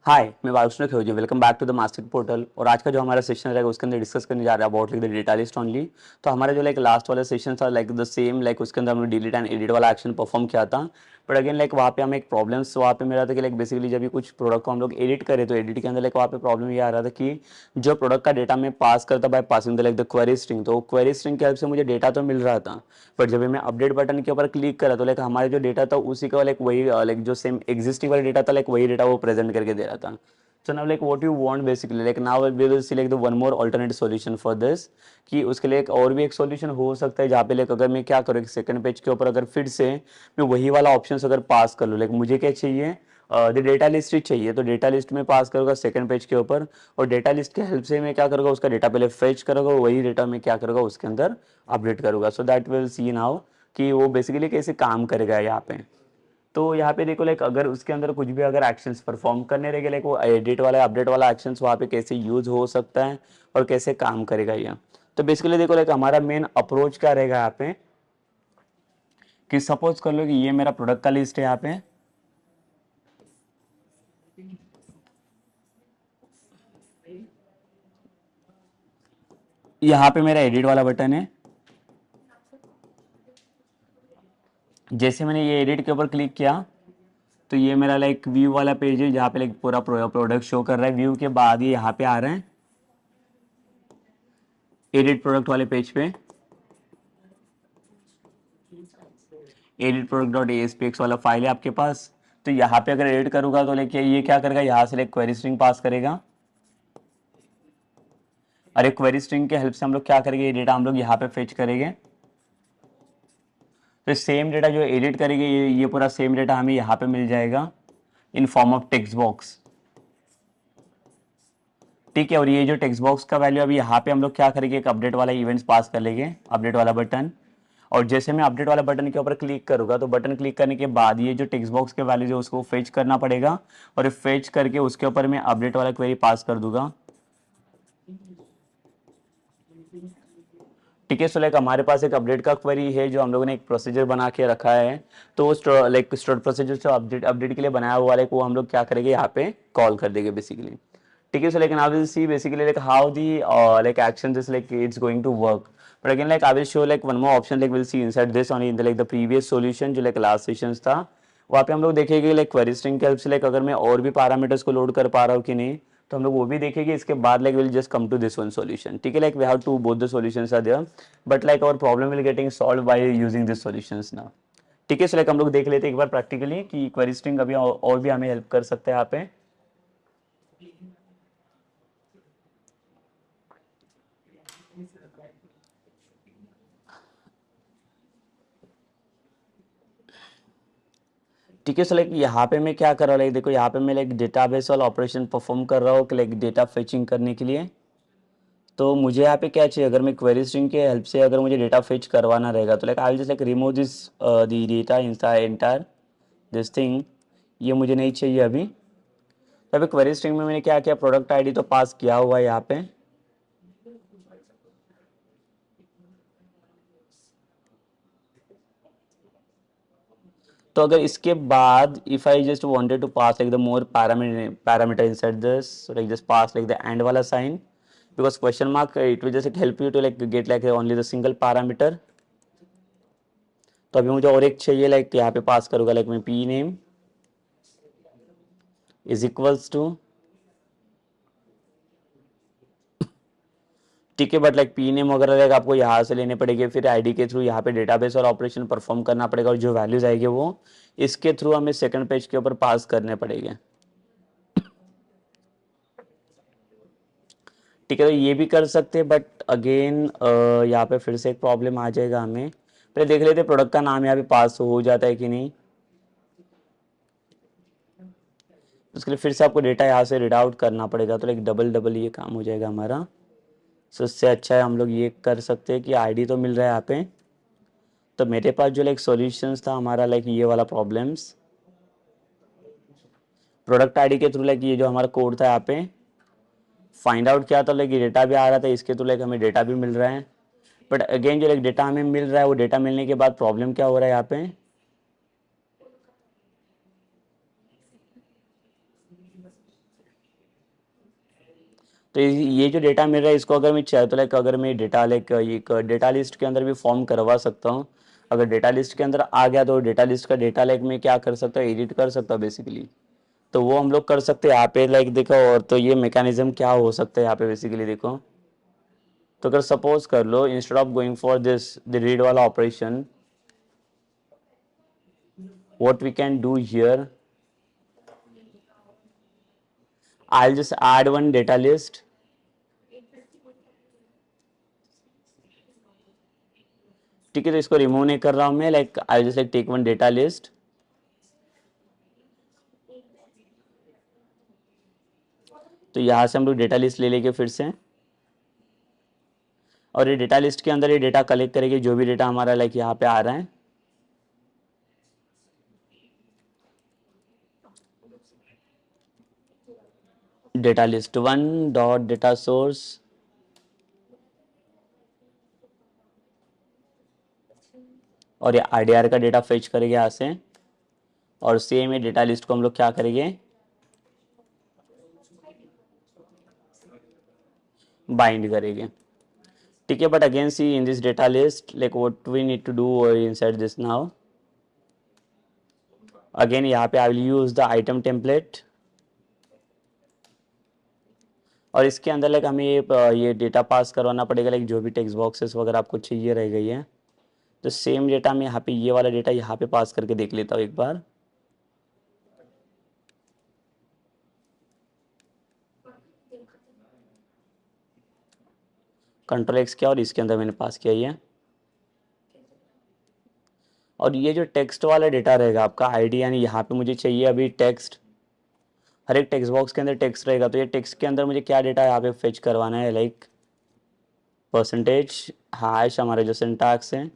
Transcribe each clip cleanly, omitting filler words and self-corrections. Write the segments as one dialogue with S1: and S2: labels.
S1: हाय, मैं वायुष्ण Khilji. Welcome back to the master portal. और आज का जो हमारा सेशन रहेगा उसके अंदर डिस्कस करने जा रहा है about like the data list only. तो हमारा जो लाइक लास्ट वाला सेशन था लाइक द सेम, लाइक उसके अंदर हमने डिलीट एंड एडिट वाला एक्शन परफॉर्म किया था। बट अगेन लाइक वहाँ पे हमें एक प्रॉब्लम्स वहाँ पे मेरा था कि लाइक बेसिकली जब भी कुछ प्रोडक्ट को हम लोग एडिट करें तो एडिट के अंदर लाइक वहाँ पे प्रॉब्लम ये आ रहा था कि जो प्रोडक्ट का डेटा मैं पास करता by passing the like the query string, तो क्वेरी स्ट्रिंग की हेल्प से मुझे डेटा तो मिल रहा था। बट जब भी मैं अपडेट बटन के ऊपर क्लिक करा तो लाइक हमारा जो डेटा था उसी का लाइक वही लाइक जो सेम एग्जिस्टिंग वाला डेटा था लाइक वही डेटा वो प्रेजेंट करके दे रहा था। So now like what you want basically like now we will select the one more alternate solution for this कि उसके लिए एक और भी एक सॉल्यूशन हो सकता है जहाँ पे लाइक अगर मैं क्या करूँ एक सेकंड पेज के ऊपर अगर फिर से मैं वही वाला ऑप्शन अगर पास कर लूँ लाइक मुझे क्या चाहिए द डेटा लिस्ट ही चाहिए। तो डेटा लिस्ट में पास करूँगा सेकंड पेज के ऊपर और डेटा लिस्ट के हेल्प से मैं क्या करूँगा उसका डेटा पहले फेच करूँगा और वही डेटा मैं क्या करूँगा उसके अंदर अपडेट करूँगा। So that will see now कि वो बेसिकली कैसे काम करेगा यहाँ पे। तो यहाँ पे देखो लाइक अगर उसके अंदर कुछ भी अगर एक्शंस परफॉर्म करने रहेंगे लाइक वो एडिट वाला अपडेट वाला एक्शंस वहाँ पे कैसे यूज हो सकता है और कैसे काम करेगा ये। तो बेसिकली देखो लाइक हमारा मेन अप्रोच क्या रहेगा यहाँ पे कि सपोज कर लो कि ये मेरा प्रोडक्ट का लिस्ट है। यहाँ पे मेरा एडिट वाला बटन है। जैसे मैंने ये एडिट के ऊपर क्लिक किया तो ये मेरा लाइक व्यू वाला पेज है जहाँ पे लाइक पूरा प्रोडक्ट शो कर रहा है। व्यू के बाद ये यहाँ पे आ रहा है एडिट प्रोडक्ट वाले पेज पे, एडिट प्रोडक्ट डॉट एएसपीएक्स वाला फाइल है आपके पास। तो यहाँ पे अगर एडिट करूंगा तो लाइक ये क्या करेगा यहाँ से लाइक क्वेरी स्ट्रिंग पास करेगा। अरे क्वेरी स्ट्रिंग के हेल्प से हम लोग क्या करेंगे ये डेटा हम लोग यहाँ पे फेच करेंगे। तो सेम डेटा जो एडिट करेंगे ये पूरा सेम डेटा हमें यहाँ पे मिल जाएगा in form of text box. ठीक है, और ये जो टेक्स्ट बॉक्स का वैल्यू अभी यहाँ पे हम लोग क्या करेंगे एक अपडेट वाला इवेंट्स पास कर लेंगे, अपडेट वाला बटन। और जैसे मैं अपडेट वाला बटन के ऊपर क्लिक करूंगा तो बटन क्लिक करने के बाद ये जो टेक्स्ट बॉक्स के वैल्यू है उसको फेच करना पड़ेगा और फेच करके उसके ऊपर मैं अपडेट वाला क्वेरी पास कर दूंगा। ठीक है, सो लाइक हमारे पास एक अपडेट का क्वेरी है जो हम लोगों ने एक प्रोसीजर बना के रखा है। तो लाइक स्टोर प्रोसीजर जो अपडेट अपडेट के लिए बनाया हुआ है वो हम लोग क्या करेंगे यहाँ पे कॉल कर देंगे बेसिकली। ठीक है, so like now will see basically like how the like action this like it's going to work. But again like I will show like one more option like will see inside this only in the like the previous solution जो like last sessions था। वहाँ पे हम लोग देखेंगे like query string के help से like अगर मैं और भी पैरामीटर्स को लोड कर पा रहा हूँ कि नहीं, तो हम लोग वो भी देखेंगे। इसके बाद like will just come to this one solution. ठीक है, like we have to both the solutions are there but like our problem will getting solve by using this solutions now. ठीक है, सो लाइक हम लोग देख लेते हैं एक बार प्रैक्टिकली कि क्वेरी स्ट्रिंग अभी और भी हमें हेल्प कर सकते हैं यहाँ पे। ठीक है, सो लाइक यहाँ पे मैं क्या कर रहा हूँ लाइक देखो यहाँ पे मैं लाइक डेटाबेस वाला ऑपरेशन परफॉर्म कर रहा हूँ लाइक डेटा फेचिंग करने के लिए। तो मुझे यहाँ पे क्या चाहिए अगर मैं क्वेरी स्ट्रिंग के हेल्प से अगर मुझे डेटा फेच करवाना रहेगा तो like I will just like remove this the data entire this thing. ये मुझे नहीं चाहिए अभी। तो अभी क्वेरी स्ट्रिंग में मैंने क्या किया प्रोडक्ट आईडी तो पास किया हुआ है यहाँ पे। तो अगर इसके बाद if I just wanted to pass like the more parameter inside this like just pass like the end वाला sign because question mark it will just help you to like get like only the single parameter. तो अभी मुझे और एक चाहिए like यहाँ पे पास करूंगा लाइक मैं P name is equals to. ठीक है, बट लाइक पी नेम वगैरह लाइक आपको यहाँ से लेने पड़ेंगे फिर आईडी के थ्रू यहाँ पे डेटाबेस और ऑपरेशन परफॉर्म करना पड़ेगा और जो वैल्यूज आएंगे वो इसके थ्रू हमें सेकंड पेज के ऊपर पास करने पड़ेंगे। ठीक है, तो ये भी कर सकते हैं बट अगेन यहाँ पे फिर से एक प्रॉब्लम आ जाएगा हमें। पहले देख लेते प्रोडक्ट का नाम यहाँ पे पास हो जाता है कि नहीं। उसके लिए फिर से आपको डेटा यहाँ से रीड आउट करना पड़ेगा तो लाइक डबल डबल ये काम हो जाएगा हमारा। सो इससे अच्छा है हम लोग ये कर सकते हैं कि आईडी तो मिल रहा है यहाँ पे। तो मेरे पास जो लाइक सॉल्यूशंस था हमारा लाइक ये वाला प्रॉब्लम्स प्रोडक्ट आईडी के थ्रू लाइक ये जो हमारा कोड था यहाँ पे फाइंड आउट किया तो लाइक ये डेटा भी आ रहा था इसके थ्रू लाइक हमें डेटा भी मिल रहा है। बट अगेन जो लाइक डेटा हमें मिल रहा है वो डेटा मिलने के बाद प्रॉब्लम क्या हो रहा है यहाँ पे तो ये जो डेटा मिल रहा है इसको अगर मैं चाहे तो लाइक अगर मैं डेटा लाइक एक डेटा लिस्ट के अंदर भी फॉर्म करवा सकता हूँ। अगर डेटा लिस्ट के अंदर आ गया तो डेटा लिस्ट का डेटा लाइक मैं क्या कर सकता हूँ, एडिट कर सकता हूँ बेसिकली। तो वो हम लोग कर सकते हैं यहाँ पे लाइक देखो। और तो ये मैकेनिज्म क्या हो सकता है यहाँ पे बेसिकली देखो। तो अगर सपोज कर लो instead of going for this the read वाला operation, what we can do here, I'll just add one data list. ठीक है, तो इसको रिमूव नहीं कर रहा हूं मैं, like I just like take one data list. तो यहां से हम लोग डेटा लिस्ट ले लेंगे फिर से, और ये डेटा लिस्ट के अंदर ये डेटा कलेक्ट करेंगे जो भी डेटा हमारा लाइक यहाँ पे आ रहा है। Data list one dot data source, और ये आरडीआर का डेटा फेच करेंगे यहाँ से, और सेम ये डेटा लिस्ट को हम लोग क्या करेंगे, बाइंड करेंगे। ठीक है, but again see in this data list like what we need to do inside this now. Again यहाँ पे I will use the item template, और इसके अंदर लाइक हमें ये डेटा पास करवाना पड़ेगा, लाइक जो भी टेक्स्ट बॉक्सेस वगैरह आपको चाहिए रह गई है। तो सेम डेटा मैं यहाँ पे ये वाला डेटा यहाँ पे पास करके देख लेता हूँ एक बार। कंट्रोल एक्स किया और इसके अंदर मैंने पास किया ये। और ये जो टेक्स्ट वाला डेटा रहेगा आपका आईडी, यानी यहाँ पे मुझे चाहिए अभी टेक्स्ट, हर एक टेक्स्ट बॉक्स के अंदर टेक्स्ट रहेगा। तो ये टेक्स्ट के अंदर मुझे क्या डेटा यहाँ पे फेच करवाना है, लाइक परसेंटेज हैश हमारे जो सिंटैक्स है,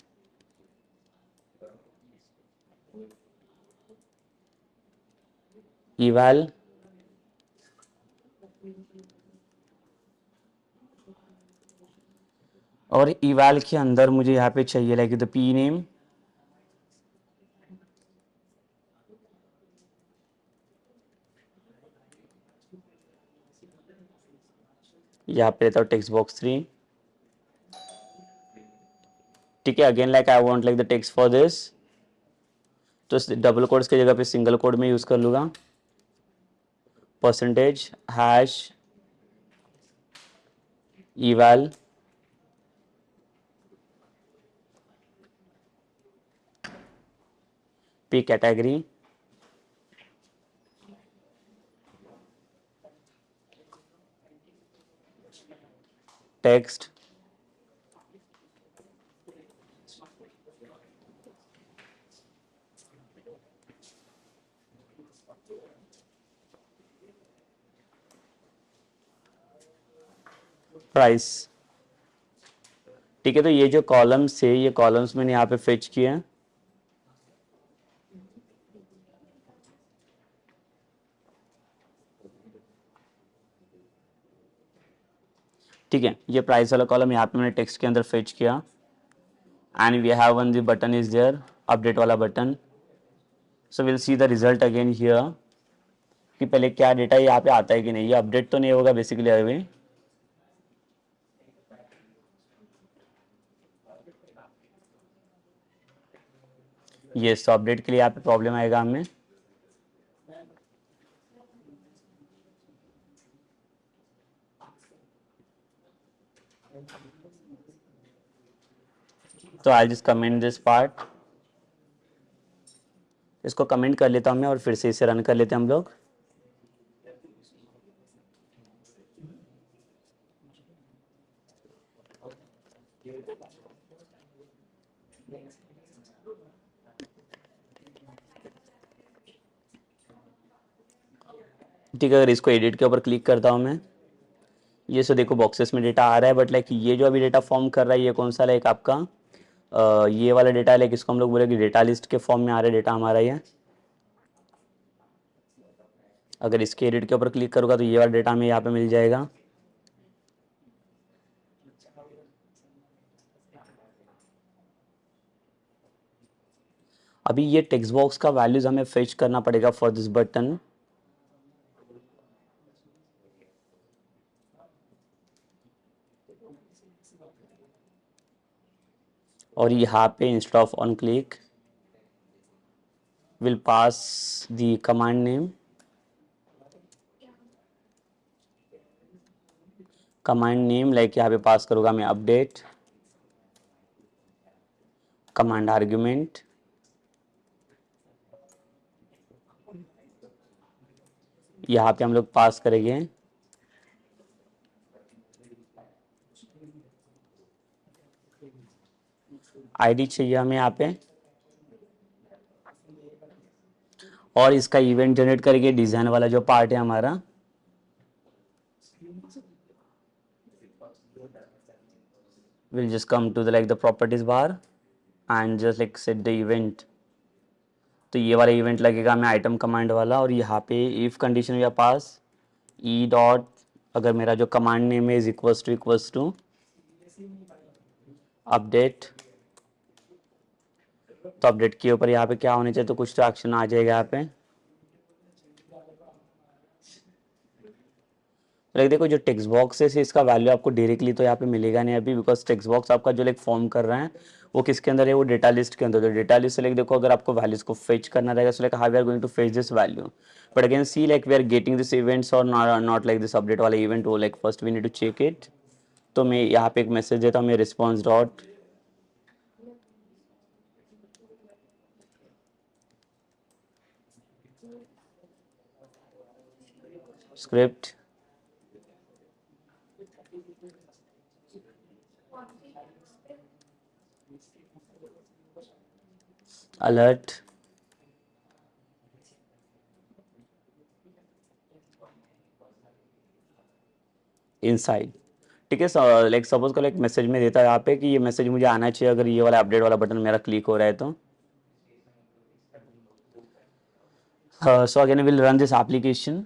S1: इवैल, और इवैल के अंदर मुझे यहाँ पे चाहिए लाइक द पी नेम, यहाँ पे रहता हूँ टेक्स्ट बॉक्स 3। ठीक है, again like I want like the text for this, तो डबल कोड्स की जगह पे सिंगल कोड में यूज कर लूँगा, percentage hash eval p category, text, price. ठीक है, तो ये जो कॉलम्स है ये कॉलम्स मैंने यहाँ पे फेच किए हैं। ठीक है, ये प्राइस वाला कॉलम यहाँ पे मैंने टेक्स्ट के अंदर फेच किया, and we have one the button is there, update वाला button. So will see the result again here कि पहले क्या डेटा यहाँ पे आता है कि नहीं। ये अपडेट तो नहीं होगा बेसिकली अभी। ये तो अपडेट के लिए यहाँ पे प्रॉब्लम आएगा हमें। तो I just comment this part, इसको कमेंट कर लेता हूँ मैं और फिर से इसे रन कर लेते हैं हम लोग। ठीक है, अगर इसको एडिट के ऊपर क्लिक करता हूँ मैं, ये सो देखो बॉक्सेस में डेटा आ रहा है, बट लाइक ये जो अभी डेटा फॉर्म कर रहा है ये कौन सा लाइक आपका ये वाला डेटा है, लाइक इसको हम लोग बोले कि डेटा लिस्ट के फॉर्म में आ रहा है डेटा हमारा ये। अगर इसके एडिट के ऊपर क्लिक करूँगा तो ये वाला डेटा हमें यहाँ पे मिल जाएगा। अभी ये टेक्स्ट बॉक्स का वैल्यूज हमें फेच करना पड़ेगा फॉर दिस बटन। और यहाँ पे instead of on click will pass the command name, like यहाँ पे पास करूँगा मैं अपडेट कमांड आर्ग्यूमेंट, यहाँ पे हम लोग पास करेंगे आईडी चाहिए हमें यहाँ पे, और इसका इवेंट जनरेट करेंगे डिजाइन वाला जो पार्ट है हमारा। We'll just come to the like the properties bar and just like set the event। तो ये वाला इवेंट लगेगा हमें आइटम कमांड वाला, और यहाँ पे इफ कंडीशन या पास ई डॉट, अगर मेरा जो कमांड नेम है इज इक्वल्स टू अपडेट, तो अपडेट के ऊपर यहाँ पे क्या होने चाहिए, तो कुछ तो एक्शन आ जाएगा यहाँ पे। लाइक देखो जो टेक्स्ट बॉक्स है इसका वैल्यू आपको डायरेक्टली तो यहाँ पे मिलेगा नहीं अभी, बिकॉज टेक्स्ट बॉक्स आपका जो लाइक फॉर्म कर रहा है वो किसके अंदर है, वो डेटा लिस्ट के अंदर। तो डेटा लिस्ट से लाइक देखो अगर आपको वैल्यूज को फेच करना रहेगा, so like how we are going to fetch this value, but again see like we are getting this events और नॉट लाइक दिस अपडेट वाला इवेंट, वो like first we need to check it. तो मैं यहाँ पे एक message देता हूँ, मैं response dot script alert inside. ठीक है, लाइक सपोज को लाइक मैसेज में देता है यहाँ पे कि ये मैसेज मुझे आना चाहिए अगर ये वाला अपडेट वाला बटन मेरा क्लिक हो रहा है तो। So again will run this application.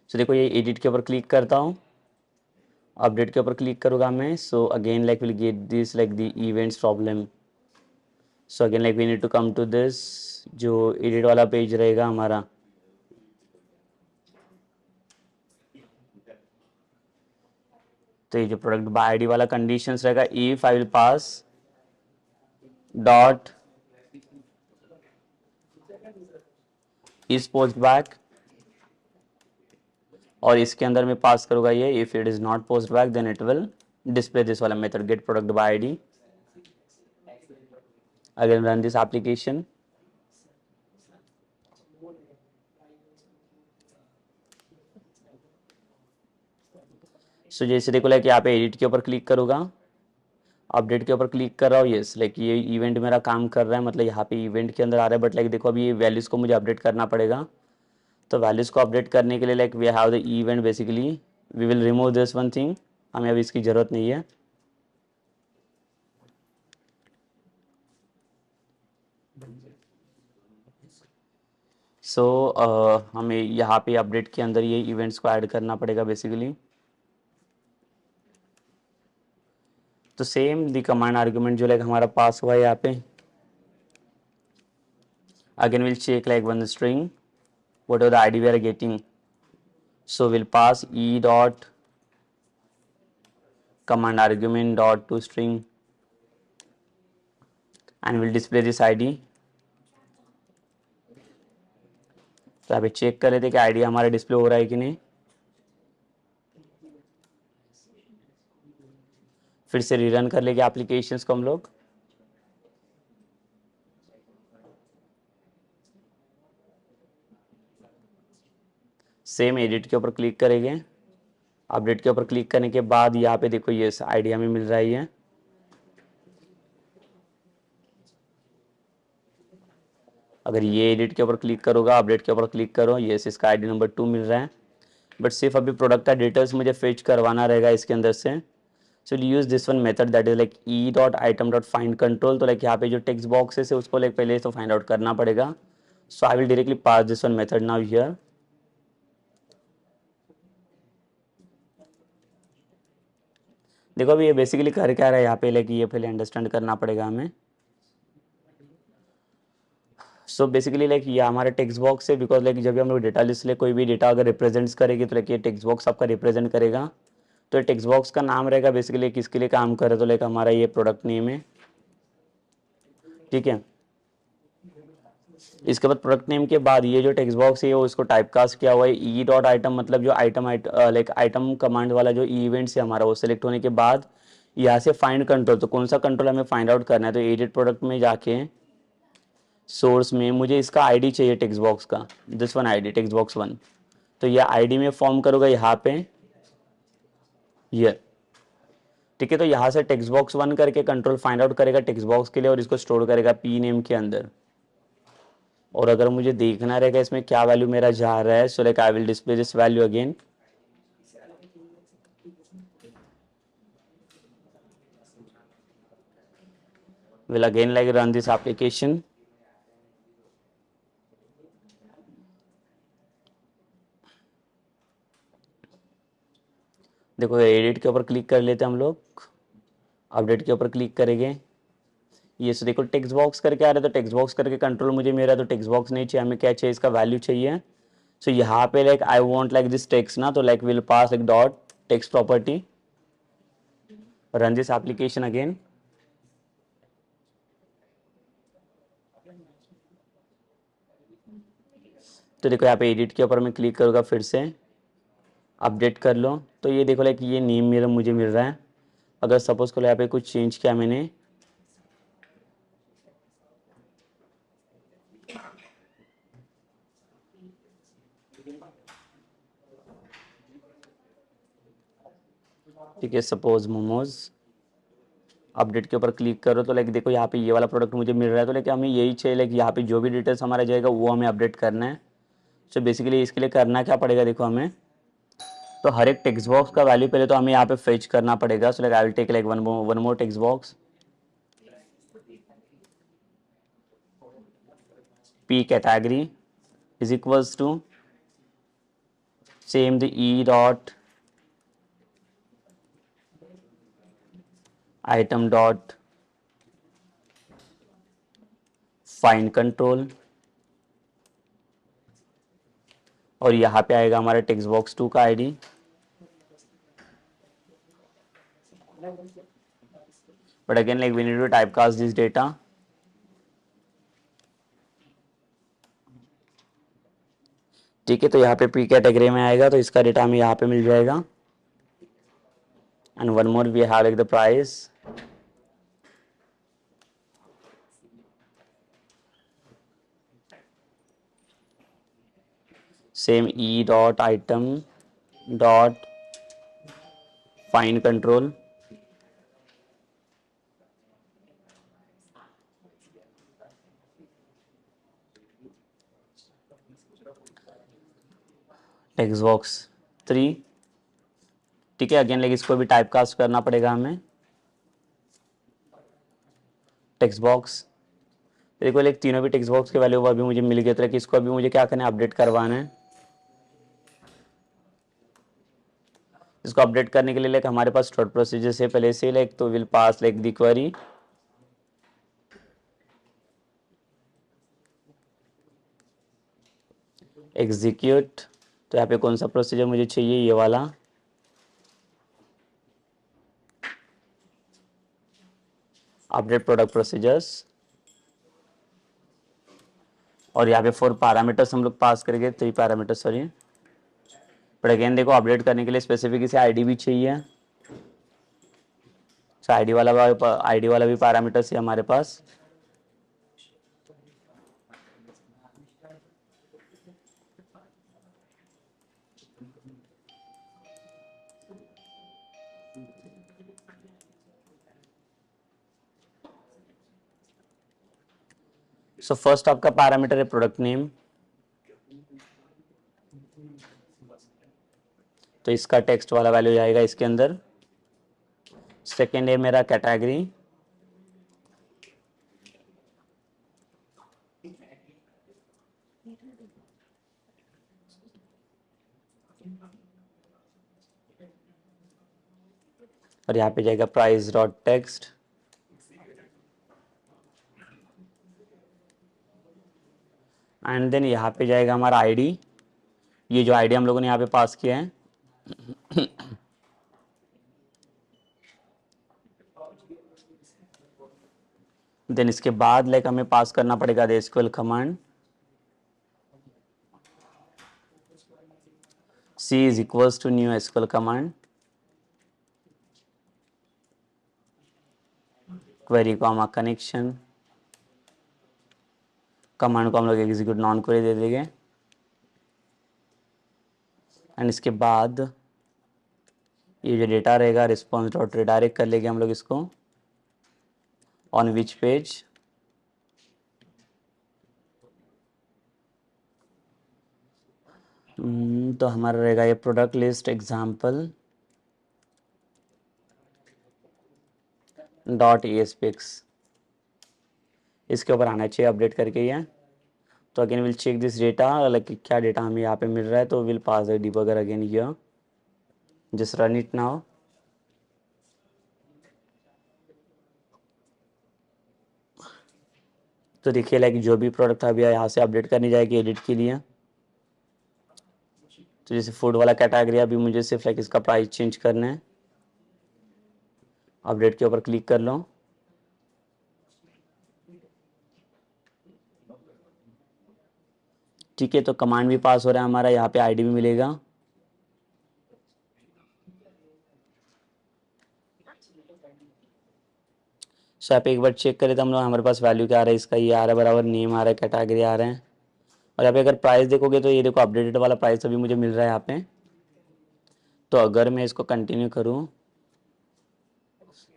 S1: So देखो ये एडिट के ऊपर क्लिक करता हूँ, अपडेट के ऊपर क्लिक करूँगा मैं। So again like will get this like the events problem. So again like we need to come to this जो एडिट वाला पेज रहेगा हमारा। तो ये जो प्रोडक्ट बाय आईडी वाला कंडीशंस रहेगा, if I will pass dot is post back, और इसके अंदर मैं पास करूंगा ये if it is not post back then it will display this वाला method get product by ID. Again run this application. So जैसे देखो लाइक यहाँ पे एडिट के ऊपर क्लिक करूंगा, अपडेट के ऊपर क्लिक कर रहा हूँ, यस लाइक ये इवेंट मेरा काम कर रहा है, मतलब यहाँ पे इवेंट के अंदर आ रहा है, बट लाइक देखो अभी ये वैल्यूज को मुझे अपडेट करना पड़ेगा। तो वैल्यूज को अपडेट करने के लिए like we have the event, basically we will remove this one thing, हमें अभी इसकी जरूरत नहीं है। सो हमें यहाँ पे अपडेट के अंदर ये इवेंट्स को ऐड करना पड़ेगा बेसिकली। तो सेम द कमांड आर्गुमेंट जो लाइक हमारा पास हुआ है यहाँ पे, again will check like one string whatever the id we are getting, so we'll pass e dot command argument dot to string and we'll display this id। तो अभी check कर लेते कि आईडी हमारा डिस्प्ले हो रहा है कि नहीं। फिर से रीरन कर लेंगे एप्लीकेशंस को हम लोग। सेम एडिट के ऊपर क्लिक करेंगे, अपडेट के ऊपर क्लिक करने के बाद यहाँ पे देखो ये आईडी हमें मिल रही है। अगर ये एडिट के ऊपर क्लिक करोगा, अपडेट के ऊपर क्लिक करो, यस इसका आईडी नंबर 2 मिल रहा है, बट सिर्फ अभी प्रोडक्ट का डिटेल्स मुझे फेच करवाना रहेगा इसके अंदर से। So use this one method that is like E dot item dot find control. तो लाइक यहाँ पे जो टेक्स्ट बॉक्सेस है उसको लाइक पहले तो फाइंड आउट करना पड़ेगा। So I will directly pass this one method now here. देखो अभी ये बेसिकली कर क्या रहा है यहाँ पे, लाइक ये पहले अंडरस्टैंड करना पड़ेगा हमें। सो बेसिकली लाइक ये हमारा टेक्स्ट बॉक्स है, बिकॉज लाइक जब भी हम लोग डेटा लिस्ट ले कोई भी डेटा अगर रिप्रेजेंट्स करेगी तो लाइक ये टेक्स्ट बॉक्स आपका रिप्रेजेंट करेगा। तो टेक्स्ट बॉक्स का नाम रहेगा बेसिकली किसके लिए काम करे, तो लाइक हमारा ये प्रोडक्ट नेम है, ठीक है। इसके बाद प्रोडक्ट नेम के बाद ये जो टेक्स्ट बॉक्स है वो इसको टाइपकास्ट किया हुआ है ई डॉट आइटम, मतलब जो आइटम लाइक आइटम कमांड वाला जो इवेंट्स है हमारा वो सिलेक्ट होने के बाद यहाँ से फाइंड कंट्रोल, तो कौन सा कंट्रोल हमें फाइंड आउट करना है, तो एडिट प्रोडक्ट में जाके सोर्स में मुझे इसका आईडी चाहिए टेक्स्ट बॉक्स का, this one ID text box one. तो ये आईडी में फॉर्म करूँगा यहाँ पे ये, ठीक है। तो यहाँ से टेक्स्ट बॉक्स वन करके कंट्रोल फाइंड आउट करेगा टेक्स्ट बॉक्स के लिए और इसको स्टोर करेगा पी नेम के अंदर। और अगर मुझे देखना रहेगा इसमें क्या वैल्यू मेरा जा रहा है, so like I will display this value again. Will again like run this application. देखो एडिट के ऊपर क्लिक कर लेते हैं हम लोग, अपडेट के ऊपर क्लिक करेंगे, ये सो देखो टेक्स्ट बॉक्स करके आ रहा है, तो टेक्स्ट बॉक्स करके कंट्रोल मुझे मेरा, तो टेक्स्ट बॉक्स नहीं चाहिए हमें, क्या चाहिए इसका वैल्यू चाहिए। सो यहाँ पे like I want like this text ना, तो like will pass like dot text property, run this application again. तो देखो यहाँ पे एडिट के ऊपर मैं क्लिक करूँगा, फिर से अपडेट कर लो, तो ये देखो लाइक ये नेम मेरा मुझे मिल रहा है। अगर सपोज करो यहाँ पे कुछ चेंज किया मैंने, ठीक है, सपोज मोमोज, अपडेट के ऊपर क्लिक करो, तो लाइक देखो यहाँ पे ये वाला प्रोडक्ट मुझे मिल रहा है, तो लाइक हमें यही चाहिए, लाइक यहाँ पे जो भी डिटेल्स हमारा जाएगा वो हमें अपडेट करना है। सो बेसिकली इसके लिए करना क्या पड़ेगा, देखो हमें तो हर एक टेक्स्ट बॉक्स का वैल्यू पहले तो हमें यहाँ पे फेच करना पड़ेगा। So like I will take like one more text box, p category is equals to same the e dot item dot find control, और यहाँ पे आएगा हमारा टेक्स्ट बॉक्स टू का ID. But again like we need to typecast this data, ठीक है। तो यहाँ पे पी कैटेगरी में आएगा, तो इसका डेटा हमें यहाँ पे मिल जाएगा। And one more we have like the price, same e dot item dot find control, text box three, ठीक है। अगेन लाइक इसको भी टाइपकास्ट करना पड़ेगा हमें, टेक्स्ट बॉक्स, देखो लाइक तीनों भी टेक्स्ट बॉक्स के वैल्यू अभी मुझे मिल गया, तो इसको अभी मुझे क्या करना है, अपडेट करवाना है। इसको अपडेट करने के लिए लाइक हमारे पास थर्ड प्रोसीजर से पहले से लाइक, तो will pass like the query, execute, तो यहाँ पे कौन सा प्रोसीजर मुझे चाहिए, ये वाला, अपडेट प्रोडक्ट प्रोसीजर्स, और यहाँ पे 4 पैरामीटर्स हम लोग पास करेंगे, 3 पैरामीटर्स सॉरी। बट अगेन देखो अपडेट करने के लिए स्पेसिफिक इसे आईडी भी चाहिए, तो आईडी वाला भी पैरामीटर्स है हमारे पास। सो फर्स्ट आपका पैरामीटर है प्रोडक्ट नेम, तो इसका टेक्स्ट वाला वैल्यू जाएगा इसके अंदर। सेकेंड है मेरा कैटेगरी, और यहाँ पे जाएगा price dot text, and then यहाँ पे जाएगा हमारा आईडी, ये जो आईडी हम लोगों ने यहाँ पे पास किया है। देन इसके बाद लाइक हमें पास करना पड़ेगा the SQL command C is equals to new SQL command query comma connection, command को हम लोग एग्जीक्यूट नॉन क्वेरी दे देंगे। एंड इसके बाद ये जो डेटा रहेगा रिस्पॉन्स डॉट रिडायरेक्ट कर लेंगे हम लोग इसको ऑन विच पेज, तो हमारा रहेगा ये product list example dot ESPX, इसके ऊपर आना चाहिए अपडेट करके ये। तो again will check this data, like क्या डेटा हमें यहाँ पे मिल रहा है, तो will pass the debugger again here, just run it now. तो देखिए लाइक जो भी प्रोडक्ट अभी यहाँ से अपडेट करनी जाएगी एडिट के लिए। तो जैसे फूड वाला कैटेगरी अभी मुझे सिर्फ लाइक इसका प्राइस चेंज करना है, अपडेट के ऊपर क्लिक कर लो। ठीक है, तो कमांड भी पास हो रहा है हमारा, यहाँ पे आईडी भी मिलेगा। सो यहाँ पे एक बार चेक करें तो हम लोग हमारे पास वैल्यू क्या आ रहा है इसका, ये आ रहा है बराबर, नेम आ रहा है, कैटेगरी आ रहा है। और यहाँ पे अगर प्राइस देखोगे तो ये देखो अपडेटेड वाला प्राइस अभी मुझे मिल रहा है यहाँ पे। तो अगर मैं इसको कंटिन्यू करूँ,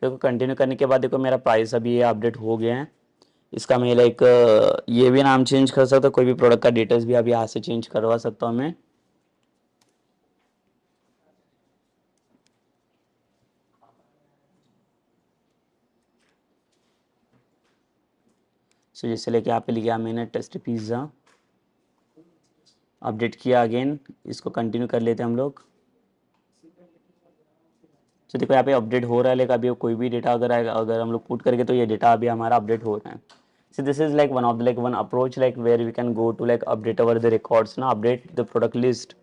S1: देखो कंटिन्यू करने के बाद देखो मेरा प्राइस अभी ये अपडेट हो गया है। इसका मैं लाइक ये भी नाम चेंज कर सकता हूँ, कोई भी प्रोडक्ट का डिटेल्स भी अभी यहाँ से चेंज करवा सकता हूँ मैं। सो जैसे लेके यहाँ पे लिखा मैंने टेस्ट पिज़्ज़ा, अपडेट किया अगेन, इसको कंटिन्यू कर लेते हैं हम लोग। तो देखो यहाँ पे अपडेट हो रहा है, लेकिन अभी कोई भी डेटा अगर आएगा, अगर हम लोग पुट करके, तो ये डेटा अभी हमारा अपडेट हो रहा है। So this is like one of the like one approach like where we can go to like update our the records ना, update the product list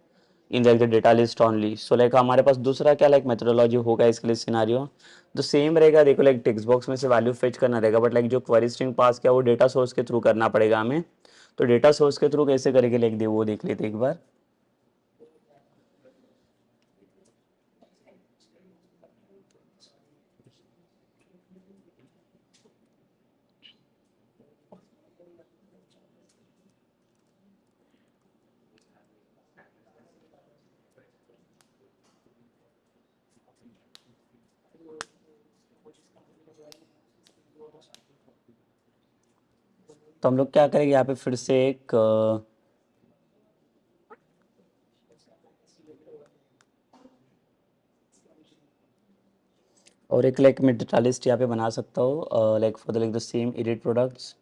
S1: in like the data list only. So like हमारे पास दूसरा क्या like methodology होगा इसके लिए, scenario तो same रहेगा। देखो लाइक टेक्स्ट बॉक्स में से वैल्यू फेच करना रहेगा, बट लाइक जो क्वेरी स्ट्रिंग पास किया वो डेटा सोर्स के थ्रू करना पड़ेगा हमें। तो डेटा सोर्स के थ्रू कैसे करेंगे लाइक दे वो देख लेते एक बार। तो हम लोग क्या करेंगे यहाँ पे फिर से एक और एक लाइक मैं डेटा लिस्ट यहाँ पे बना सकता हूँ like for the like the same edit products.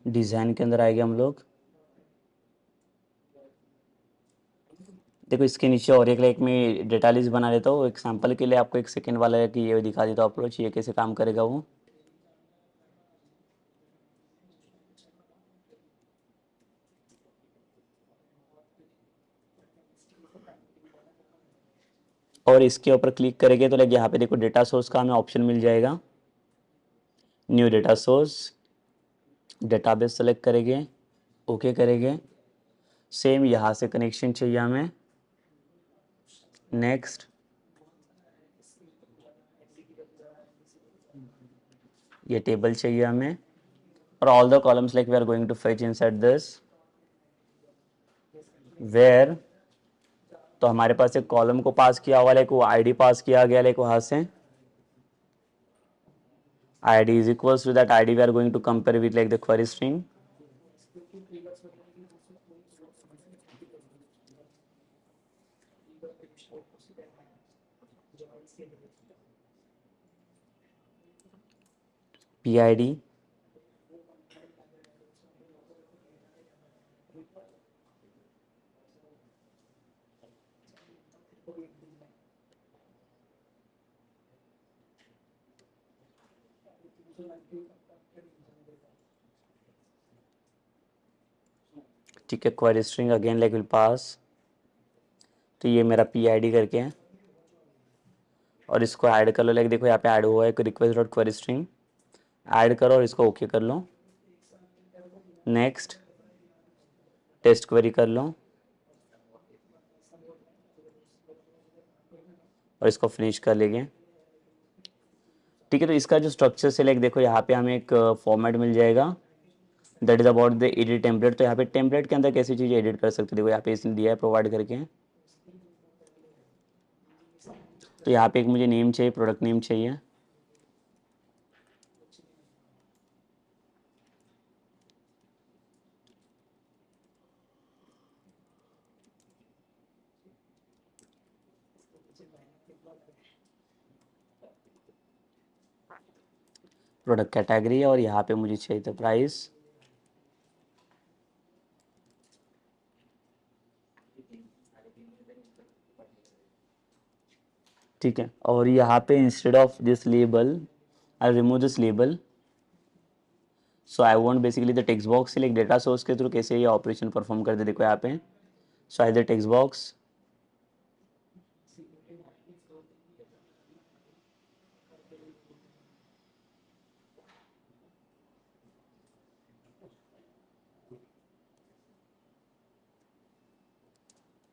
S1: Design के अंदर आएंगे हम लोग, देखो इसके नीचे और एक लाइक मैं डेटा लिस्ट बना लेता हूँ एक सैंपल के लिए, आपको एक सेकेंड वाला है कि ये दिखा देता हूँ अप्रोच, ये कैसे काम करेगा वो। और इसके ऊपर क्लिक करेंगे तो लाइक यहाँ पे देखो डेटा सोर्स का हमें ऑप्शन मिल जाएगा, new data source, database select करेंगे, ओके करेंगे। सेम यहाँ से कनेक्शन चाहिए हमें, नेक्स्ट, ये टेबल चाहिए हमें, और all the columns like we are going to fetch inside this where. तो हमारे पास एक कॉलम को पास किया हुआ, लाइक वो आईडी पास किया गया, लाइक वहां से id is equals to that id we are going to compare with like the query string, pid, ठीक है, query string again like will पास, तो ये मेरा पी आई डी करके है, और इसको ऐड कर लो। लाइक देखो यहाँ पे ऐड हुआ है request dot query string, add करो और इसको ओके कर लो। नेक्स्ट टेस्ट क्वेरी कर लो और इसको फिनिश कर लेंगे। ठीक है, तो इसका जो स्ट्रक्चर से लाइक देखो यहाँ पे हमें एक फॉर्मेट मिल जाएगा, that is about the edit template. तो यहाँ पे टेम्पलेट के अंदर कैसी चीज़ एडिट कर सकते हो, देखो यहाँ पे इसने दिया है प्रोवाइड करके। तो यहाँ पे एक मुझे नेम चाहिए, प्रोडक्ट नेम चाहिए, प्रोडक्ट कैटेगरी, और यहाँ पे मुझे चाहिए था प्राइस। ठीक है, और यहाँ पे instead of this label I remove this label, so I want basically the text box से लाइक डेटा सोर्स के थ्रू कैसे ये ऑपरेशन परफॉर्म करते देखो यहाँ पे। सो आई द टेक्स्ट बॉक्स,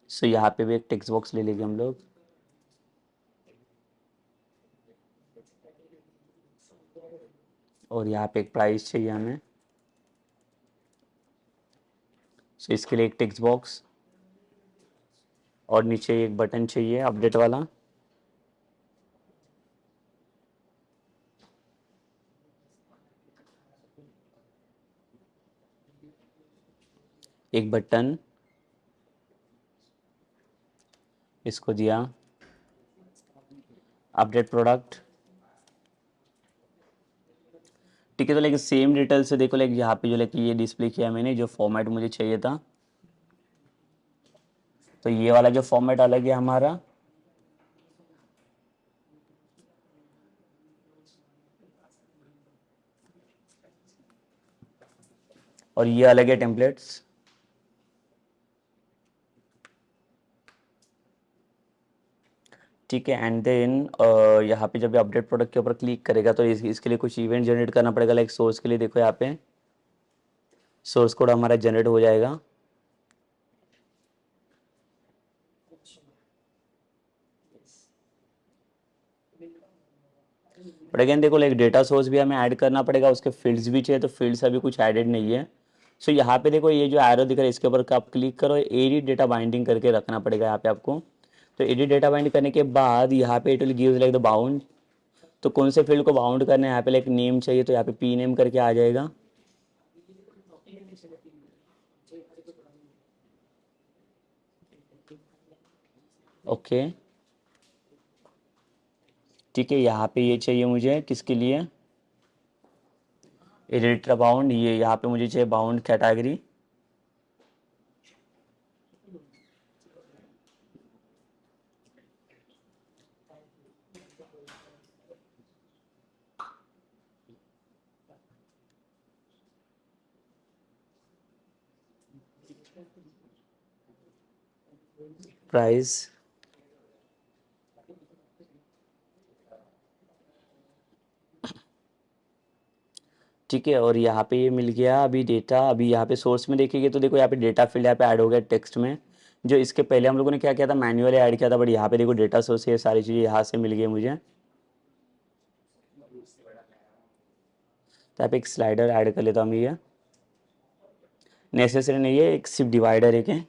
S1: सो यहाँ पे भी एक टेक्स्ट बॉक्स ले लेंगे हम लोग। और यहाँ पे एक प्राइस चाहिए हमें, सो इसके लिए एक टेक्स्ट बॉक्स, और नीचे एक बटन चाहिए अपडेट वाला। एक बटन इसको दिया, अपडेट प्रोडक्ट। ठीक है, तो लाइक सेम डिटेल से देखो लाइक यहाँ पे जो लाइक ये डिस्प्ले किया मैंने, जो फॉर्मेट मुझे चाहिए था, तो ये वाला जो फॉर्मेट अलग है हमारा, और ये अलग है टेम्पलेट्स। ठीक है, एंड देन यहाँ पे जब भी अपडेट प्रोडक्ट के ऊपर क्लिक करेगा तो इसके लिए कुछ इवेंट जनरेट करना पड़ेगा। लाइक सोर्स के लिए देखो यहाँ पे सोर्स कोड हमारा जनरेट हो जाएगा। बट अगेन देखो लाइक डेटा सोर्स भी हमें ऐड करना पड़ेगा, उसके फील्ड्स भी चाहिए, तो फील्ड्स अभी कुछ एडेड नहीं है। सो यहाँ पे देखो ये जो एरो दिख रहा है इसके ऊपर आप क्लिक करो, एडिट डेटा बाइंडिंग करके रखना पड़ेगा यहाँ पे आपको। तो एडिट डेटा बाइंड करने के बाद यहाँ पे it will give like the bound, तो कौन से फील्ड को बाउंड करना है, यहाँ पे लाइक नेम चाहिए, तो यहाँ पे पी नेम करके आ जाएगा। ओके ठीक है, यहाँ पे ये चाहिए मुझे किसके लिए, एडिटर बाउंड, ये यहाँ पे मुझे चाहिए बाउंड कैटेगरी। प्राइस, ठीक है, और यहाँ पे ये मिल गया अभी डेटा। अभी यहाँ पे सोर्स में देखेंगे तो देखो यहाँ पे डेटा फील्ड यहाँ पे ऐड हो गया टेक्स्ट में, जो इसके पहले हम लोगों ने क्या किया था, मैन्युअली ऐड किया था, बट यहाँ पे देखो डेटा सोर्स ये सारी चीज़ें यहाँ से मिल गई मुझे। तो यहाँ पे एक स्लाइडर ऐड कर लेता हूँ, ये नेसेसरी नहीं है, एक सिर्फ डिवाइडर एक है,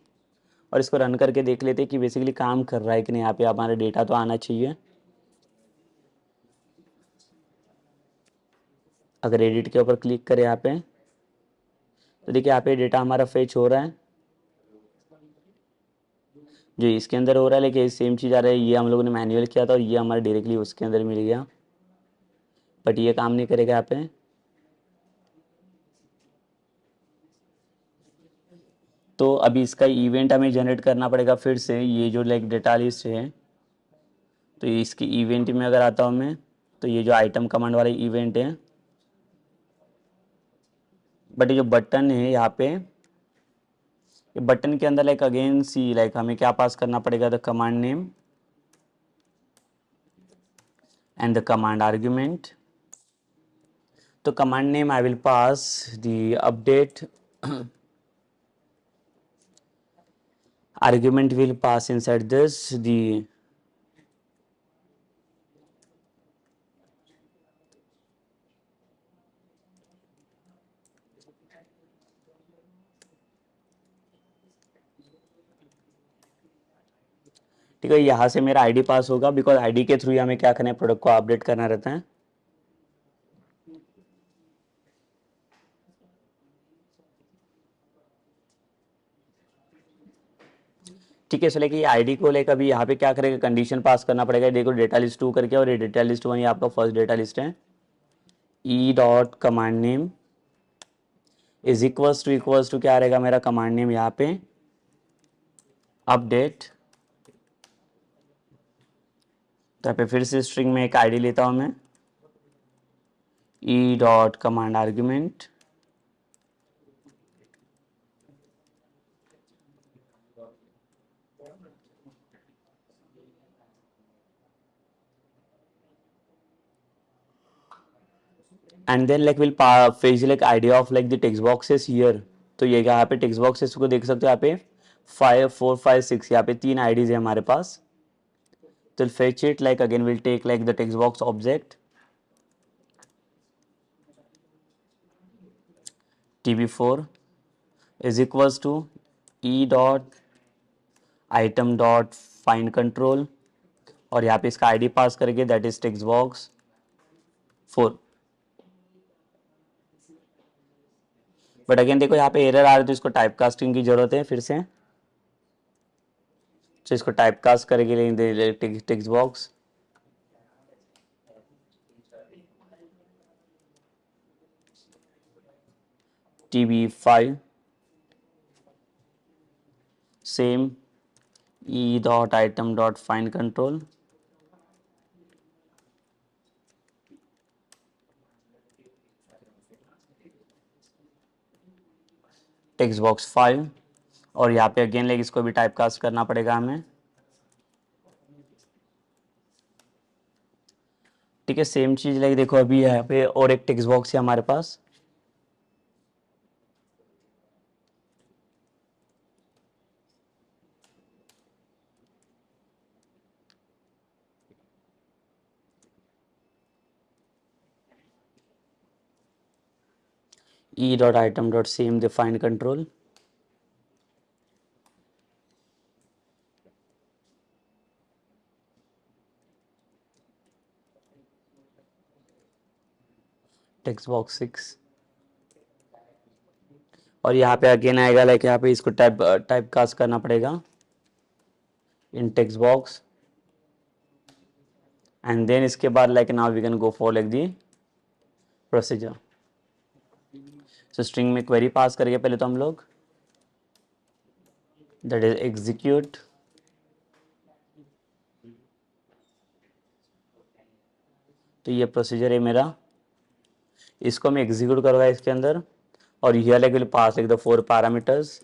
S1: और इसको रन करके देख लेते हैं कि बेसिकली काम कर रहा है कि नहीं। यहाँ पे हमारा डेटा तो आना चाहिए। अगर एडिट के ऊपर क्लिक करें यहाँ पे तो देखिए यहाँ पे डेटा हमारा फेच हो रहा है, जो इसके अंदर हो रहा है, लेकिन सेम चीज़ आ रहा है, ये हम लोगों ने मैन्युअल किया था और ये हमारा डायरेक्टली उसके अंदर मिल गया, बट ये काम नहीं करेगा यहाँ पे। तो अभी इसका इवेंट हमें जनरेट करना पड़ेगा फिर से, ये जो लाइक डेटा लिस्ट है, तो इसकी इवेंट में अगर आता हूँ मैं, तो ये जो आइटम कमांड वाला इवेंट है, बट ये जो बटन है यहाँ पे ये बटन के अंदर लाइक अगेन सी लाइक हमें क्या पास करना पड़ेगा, the command name and the command argument. तो command name I will pass the update argument will pass inside this the ठीक है, यहाँ से मेरा आईडी पास होगा बिकॉज आईडी के थ्रू ही हमें क्या करना है, प्रोडक्ट को अपडेट करना रहता है। ठीक है, इसलिए कि आईडी को लेकर अभी यहाँ पे क्या करेगा, कंडीशन पास करना पड़ेगा। देखो डेटा लिस्ट 2 करके, और ये डेटा लिस्ट 1 ये आपका फर्स्ट डेटा लिस्ट है। E dot command name is equals to क्या रहेगा मेरा कमांड नेम यहाँ पे अपडेट। तो यहाँ पे फिर से स्ट्रिंग में एक आईडी लेता हूँ मैं, ई dot command argument and then like we'll fetch like id of like the text boxes here। तो ये यहाँ पे टेक्स्ट बॉक्सेस को देख सकते हो, यहाँ पे 5 4 5 6 यहाँ पे 3 आईडीज है हमारे पास। तो fetch it like again we'll take like the text box object tb4 is equals to e dot item dot find control, और यहाँ पे इसका आईडी पास करके that is text box 4। But again देखो यहाँ पे एरर आ रहा है, तो इसको टाइप कास्टिंग की जरूरत है फिर से। तो इसको टाइप कास्ट करके लेंगे text box tb5 same e dot item dot find control text box 5, और यहाँ पे अगेन लाइक इसको भी टाइप कास्ट करना पड़ेगा हमें। ठीक है, सेम चीज लाइक देखो अभी यहाँ पे और एक टेक्स्ट बॉक्स है हमारे पास, e dot item dot same the find control text box 6, और यहाँ पे अगेन आएगा लाइक यहाँ पे इसको टाइप कास्ट करना पड़ेगा in text box, and then इसके बाद like now we can go for like the procedure. So string में क्वेरी पास करेंगे पहले तो हम लोग, दैट इज एग्जीक्यूट तो ये प्रोसीजर है मेरा, इसको मैं एग्जीक्यूट करूँगा इसके अंदर, और here like will pass like the 4 parameters.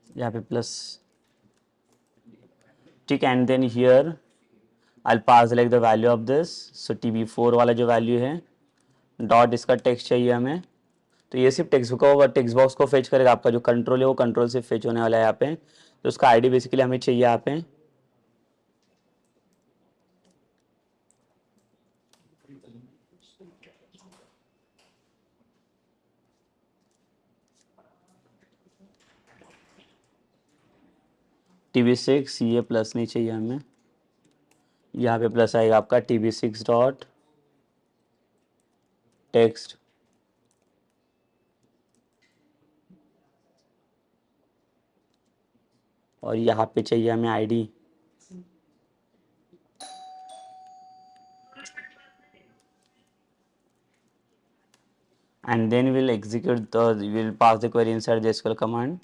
S1: यहाँ पे प्लस, ठीक है, and then here I pass like the value of this. So tb4 वाला जो वैल्यू है डॉट इसका टेक्स्ट चाहिए हमें, तो ये सिर्फ टेक्स्ट बॉक्स को फेच करेगा। आपका जो कंट्रोल है वो कंट्रोल से फेच होने वाला है यहाँ पे, तो उसका आईडी बेसिकली हमें चाहिए यहाँ पे। tb6 ये प्लस नहीं चाहिए हमें, यहाँ पे प्लस आएगा आपका tb6 डॉट टेक्स्ट, और यहाँ पे चाहिए हमें ID. and then we'll execute we'll pass the query inside the SQL command.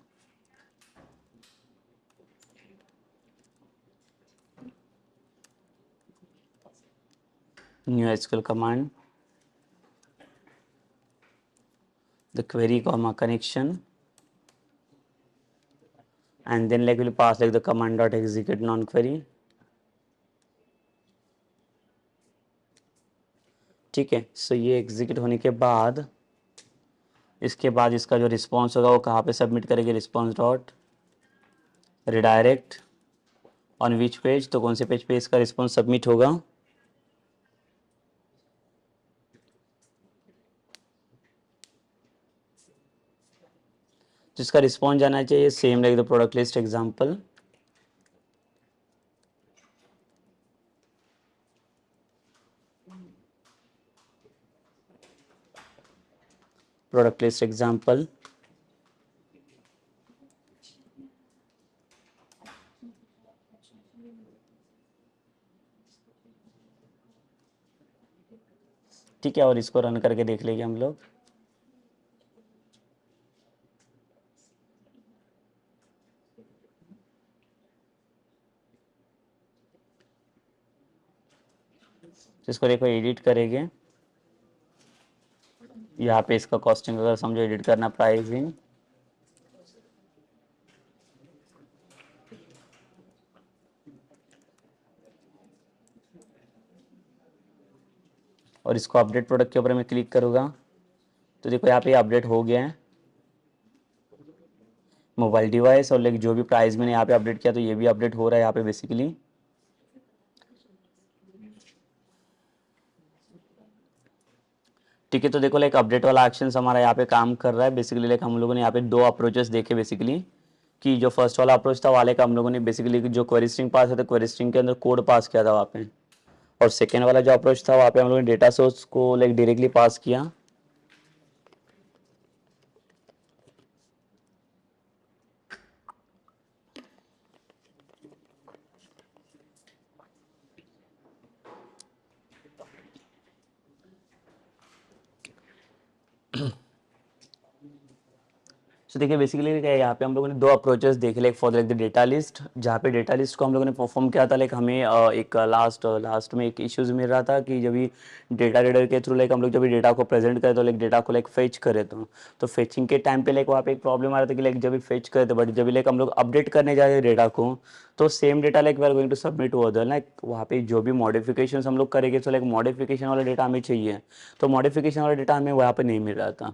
S1: New SQL command, the query comma connection, and then like we'll pass like the command dot execute non query. ठीक है, सो ये execute होने के बाद इसके बाद इसका जो रिस्पॉन्स होगा वो कहाँ पे सबमिट करेंगे, response dot redirect on which page, तो कौन से पेज पे इसका रिस्पॉन्स सबमिट होगा, जिसका रिस्पॉन्स जाना चाहिए same like the product list example. Product list example, ठीक है, और इसको रन करके देख लेंगे हम लोग. इसको देखो एडिट करेंगे, यहाँ पे इसका कॉस्टिंग अगर समझो एडिट करना, प्राइसिंग, और इसको अपडेट प्रोडक्ट के ऊपर मैं क्लिक करूँगा तो देखो यहाँ पे अपडेट हो गया है मोबाइल डिवाइस, और लाइक जो भी प्राइस मैंने यहाँ पे अपडेट किया तो ये भी अपडेट हो रहा है यहाँ पे बेसिकली. ठीक है, तो देखो लाइक अपडेट वाला एक्शन हमारा यहाँ पे काम कर रहा है बेसिकली. लाइक हम लोगों ने यहाँ पे दो अप्रोचेस देखे बेसिकली, कि जो फर्स्ट वाला अप्रोच था वाले का हम लोगों ने बेसिकली जो क्वेरी स्ट्रिंग पास है तो क्वेरी स्ट्रिंग के अंदर कोड पास किया था वहाँ पे, और सेकेंड वाला जो अप्रोच था वहाँ पे हम लोगों ने डेटा सोर्स को लाइक डायरेक्टली पास किया. तो देखिए बेसिकली क्या है, यहाँ पे हम लोगों ने दो अप्रोचेस देखे, like for like the data list, जहाँ पे डेटा लिस्ट को हम लोगों ने परफॉर्म किया था. लाइक हमें एक लास्ट में एक इश्यूज मिल रहा था कि जब भी डेटा रीडर के थ्रू लाइक हम लोग जब भी डेटा को प्रेजेंट करें तो लाइक डेटा को लाइक फेच करे तो फेचिंग के टाइम पे लाइक वहाँ पे एक प्रॉब्लम आ रहा था कि लाइक जब भी फेच करे थे, बट जब भी लाइक हम लोग अपडेट करने जा रहे डेटा को तो same data like we are going to submit to other, like वहाँ पे जो भी मॉडिफिकेशन हम लोग करेंगे तो लाइक मॉडिफिकेशन वाला डेटा हमें चाहिए, तो मॉडिफिकेशन वाला डेटा हमें वहाँ पे नहीं मिल रहा था.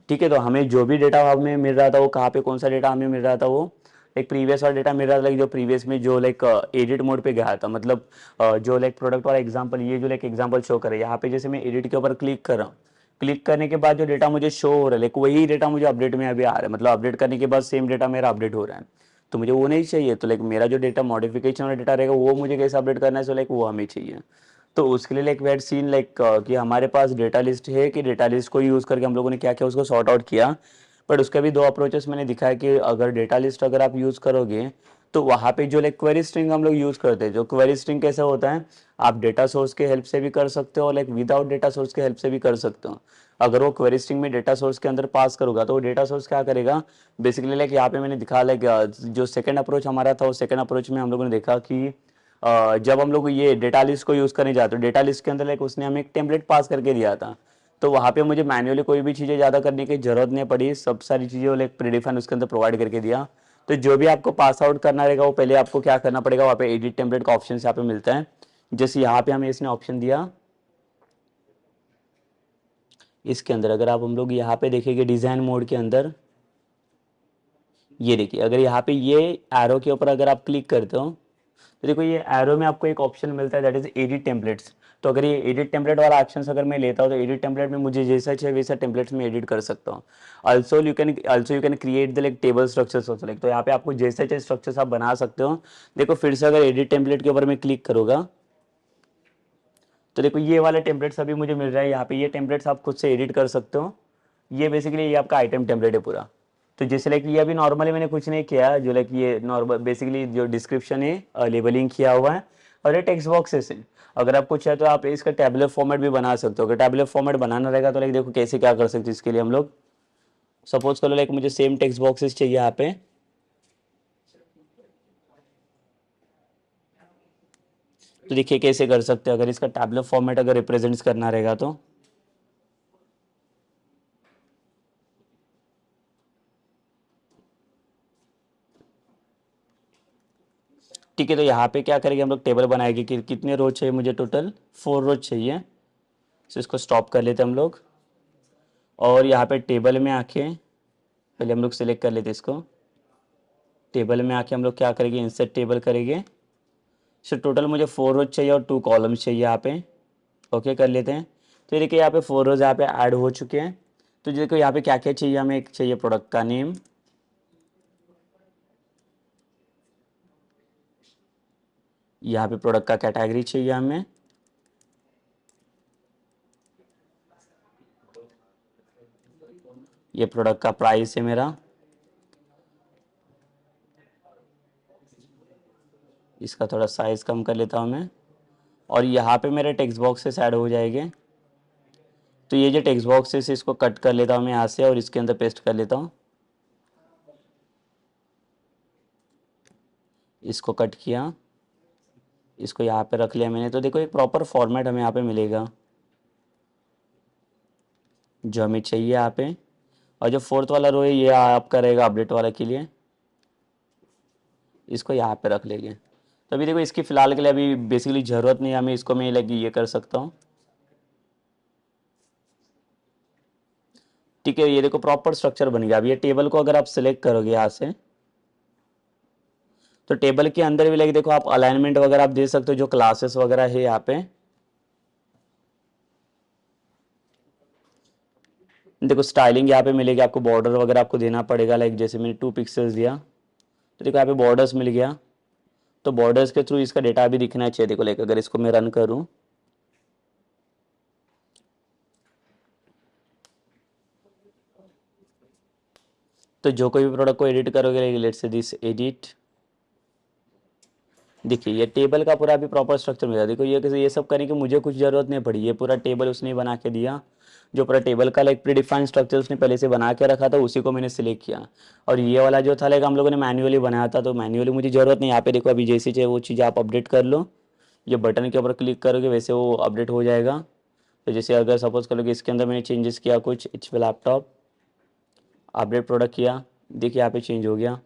S1: ठीक है, तो हमें जो भी डेटा हमें मिल रहा था वो कहाँ पे कौन सा डेटा हमें मिल रहा था, वो एक प्रीवियस वाला डेटा मिल रहा था, लाइक जो प्रीवियस में जो लाइक एडिट मोड पे गया था, मतलब जो लाइक प्रोडक्ट वाला एग्जांपल, ये जो लाइक एग्जांपल शो करे यहाँ पे, जैसे मैं एडिट के ऊपर क्लिक कर रहा हूँ, क्लिक करने के बाद जो डेटा मुझे शो हो रहा है लाइक वही डेटा मुझे अपडेट में अभी आ रहा है, मतलब अपडेट करने के बाद सेम डेटा मेरा अपडेट हो रहा है, तो मुझे वो नहीं चाहिए. तो लाइक मेरा जो डेटा मॉडिफिकेशन वाला डेटा रहेगा वो मुझे कैसे अपडेट करना है, सो लाइक वो हमें चाहिए. तो उसके लिए लाइक वेट सीन लाइक कि हमारे पास डेटा लिस्ट है, कि डेटा लिस्ट को यूज़ करके हम लोगों ने क्या किया उसको सॉर्ट आउट किया. बट उसके भी दो अप्रोचेस मैंने दिखाया कि अगर डेटा लिस्ट अगर आप यूज़ करोगे तो वहाँ पे जो लाइक क्वेरी स्ट्रिंग हम लोग यूज़ करते हैं, जो क्वेरी स्ट्रिंग कैसा होता है, आप डेटा सोर्स के हेल्प से भी कर सकते हो और लाइक विदाउट डेटा सोर्स के हेल्प से भी कर सकते हो. अगर वो क्वेरी स्ट्रिंग में डेटा सोर्स के अंदर पास करोगा तो वो डेटा सोर्स क्या करेगा बेसिकली, लाइक यहाँ पे मैंने दिखा लाइक जो सेकंड अप्रोच हमारा था, उस सेकंड अप्रोच में हम लोगों ने देखा कि जब हम लोग ये डेटा लिस्ट को यूज़ करने जाते हो, डेटा लिस्ट के अंदर लाइक उसने हमें एक टेम्पलेट पास करके दिया था, तो वहाँ पे मुझे मैन्युअली कोई भी चीज़ें ज़्यादा करने की जरूरत नहीं पड़ी, सब सारी चीज़ें लाइक प्रीडिफाइन उसके अंदर प्रोवाइड करके दिया. तो जो भी आपको पास आउट करना रहेगा वो पहले आपको क्या करना पड़ेगा, वहाँ पे एडिट टेम्पलेट का ऑप्शन यहाँ पे मिलता है, जैसे यहाँ पे हमें इसने ऑप्शन दिया. इसके अंदर अगर आप हम लोग यहाँ पे देखेंगे डिज़ाइन मोड के अंदर, ये देखिए अगर यहाँ पे ये एरो के ऊपर अगर आप क्लिक करते हो तो देखो ये एरो में आपको एक ऑप्शन मिलता है दैट इज एडिट टेम्पलेट्स. तो अगर ये एडिट टेम्पलेट वाला एक्शन अगर मैं लेता हूँ तो एडिट टेम्पलेट में मुझे जैसा चाहिए वैसा टेम्पलेट्स में एडिट कर सकता हूँ. Also you can create the like table structures also, like तो यहाँ पे आपको जैसे चाहिए स्ट्रक्चर्स आप बना सकते हो. देखो फिर से अगर एडिट टेम्पलेट के ऊपर मैं क्लिक करूँगा तो देखो ये वाले टेम्पलेट्स अभी मुझे मिल रहा है यहाँ पे, ये टेम्पलेट्स आप खुद से एडिट कर सकते हो. ये बेसिकली ये आपका आइटम टेम्पलेट है पूरा. तो जैसे लाइक ये अभी नॉर्मली मैंने कुछ नहीं किया, जो लाइक ये नॉर्मल बेसिकली जो डिस्क्रिप्शन है लेबलिंग किया हुआ है, और ये टेक्स्ट बॉक्सेस हैं। अगर आपको चाहे तो आप इसका टैबुलर फॉर्मेट भी बना सकते हो। अगर टैबुलर फॉर्मेट बनाना रहेगा तो लाइक देखो कैसे क्या कर सकते हैं इसके लिए हम लोग। सपोज करो लाइक मुझे सेम टेक्स्ट बॉक्सेस चाहिए यहाँ पे, तो देखिए कैसे कर सकते हैं अगर इसका टैबुलर फॉर्मेट अगर रिप्रेजेंट्स करना रहेगा तो। ठीक है, तो यहाँ पे क्या करेंगे हम लोग, टेबल बनाएंगे कि कितने रोज चाहिए मुझे, टोटल 4 रोज चाहिए। तो इसको स्टॉप कर लेते हैं हम लोग, और यहाँ पे टेबल में आके पहले हम लोग सिलेक्ट कर लेते हैं इसको। टेबल में आके हम लोग क्या करेंगे, इंसर्ट टेबल करेंगे। सो टोटल मुझे 4 रोज चाहिए और 2 कॉलम्स चाहिए यहाँ पे। ओके कर लेते हैं। तो ये देखिए यहाँ पे 4 रोज यहाँ पे ऐड हो चुके हैं। तो देखो यहाँ पे क्या क्या चाहिए हमें, एक चाहिए प्रोडक्ट का नेम, यहाँ पे प्रोडक्ट का कैटेगरी चाहिए हमें, ये प्रोडक्ट का प्राइस है मेरा, इसका थोड़ा साइज कम कर लेता हूँ मैं, और यहाँ पे मेरे टेक्स्ट बॉक्सेस ऐड हो जाएंगे। तो ये जो टेक्स्ट बॉक्सेस इसको कट कर लेता हूँ मैं यहाँ से और इसके अंदर पेस्ट कर लेता हूँ। इसको कट किया, इसको यहाँ पे रख लिया मैंने। तो देखो एक प्रॉपर फॉर्मेट हमें यहाँ पे मिलेगा जो हमें चाहिए यहाँ पे। और जो फोर्थ वाला रो है ये आपका रहेगा अपडेट वाला के लिए, इसको यहाँ पे रख लेंगे। तो अभी देखो इसकी फिलहाल के लिए अभी बेसिकली ज़रूरत नहीं है हमें, इसको मैं लगी ये कर सकता हूँ। ठीक है, ये देखो प्रॉपर स्ट्रक्चर बन गया। अब ये टेबल को अगर आप सिलेक्ट करोगे यहाँ से, तो टेबल के अंदर भी लगे देखो आप अलाइनमेंट वगैरह आप दे सकते हो, जो क्लासेस वगैरह है यहाँ पे। देखो स्टाइलिंग यहाँ पे मिलेगी आपको, बॉर्डर वगैरह आपको देना पड़ेगा, लाइक जैसे मैंने 2 पिक्सेल्स दिया तो देखो यहाँ पे बॉर्डर्स मिल गया। तो बॉर्डर्स के थ्रू इसका डेटा भी दिखना चाहिए। देखो लाइक अगर इसको मैं रन करूँ, तो जो कोई भी प्रोडक्ट को एडिट करोगे, लेट्स से दिस एडिट, देखिए ये टेबल का पूरा भी प्रॉपर स्ट्रक्चर मिला। देखो ये सब करने की मुझे कुछ ज़रूरत नहीं पड़ी, ये पूरा टेबल उसने बना के दिया। जो पूरा टेबल का लाइक प्रीडिफाइंड स्ट्रक्चर उसने पहले से बना के रखा था, उसी को मैंने सिलेक्ट किया। और ये वाला जो था लाइक हम लोगों ने मैन्युअली बनाया था, तो मैन्युअली मुझे ज़रूरत नहीं। यहाँ पे देखो अभी जैसी चाहिए वो चीज़ आप अपडेट कर लो, ये बटन के ऊपर क्लिक करोगे वैसे वो अपडेट हो जाएगा। तो जैसे अगर सपोज करो कि इसके अंदर मैंने चेंजेस किया कुछ, HP लैपटॉप अपडेट प्रोडक्ट किया, देखिए यहाँ पे चेंज हो गया।